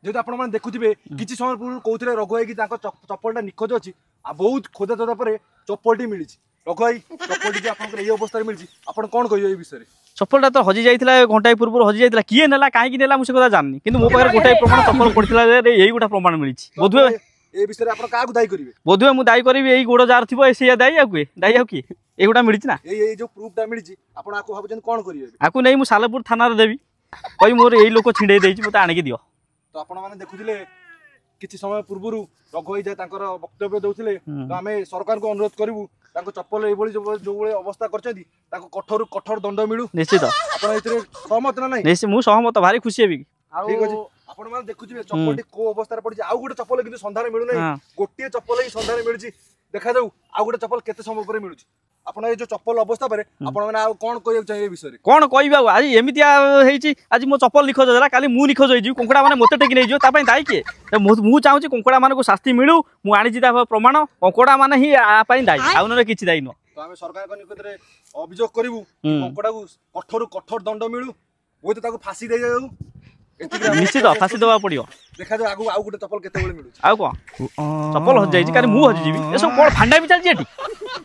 जेहेतु आपण मैंने देखुवे किसी समय पूर्व कहते रघु भाई की चप्पलटा निखोज अच्छी आ बहुत खोजा खोदा पर चप्पलटी मिली रघु भाई चप्पलटी आपंकर अवस्था मिली आप कौन कहे विषय चप्पलटा तो हजि जाइए घंटाए पूर्व हजि जाइए किए नेला कहीं नेला मुझे कथा जाननी कि मो पाखे गोटाए प्रमाण चप्पल पड़ता यही गोटा प्रमाण मिली बोधुए ए विषय आप क्या दायी करेंगे बोधुए मुझे दायी करी यही गोड़ जार थी सी दायी आए दायी आउ किए ये गोटा मिली ना ये जो प्रूफटा मिली आप भाई कौन करेंगे आपको नहीं मुझे सालेपुर थाना देवी कही मोर यही लोक छिंडे मत आणिक दियो तो आपण मैंने देखुले किसी समय पूर्व रघु भाई वक्तव्य दौले तो आम सरकार को अनुरोध करूँ चप्पल ये अवस्था कर कठोर कठोर दंड मिलू निश्चित सहमत ना नहीं मुझे सहमत भारी खुशी हेबी ठीक अच्छे आपण मैंने देखुए चप्पल को अवस्था पड़ी आउ गोटे चप्पल कि सन्धान मिलूना गोटे चप्पल ही सन्धान मिलूँ देखा जाऊ आउ गोटे चप्पल केते समय पर मिलूँ आपण ये जो चप्पल अवस्था पर आपण मैंने कौन कह चाहिए विषय कौन कह आज एमती आज मो चप्पल निखोज है काली मु निखोज हो कुकुड़ा मैंने मत टेक नहीं दायी किए मुझे चाहूँगी कुकुड़ा मान शास्ति मिलू मुझे प्रमाण कुकुड़ा मैंने ही दायी आउ ना कि दायी नुह तो आम सरकार निकट में अभियोग करूँ कुकुड़ा को कठोर कठोर दंड मिलू बहुत फाँसी दे जाऊ निश्चित फाँसी देवा पड़ो देखा जाऊ आगू आउ गोटे चप्पल केते मिलू आउ कौन चप्पल हजि जाइए मुझे हजिजी ये सब कौन फांडा भी चलती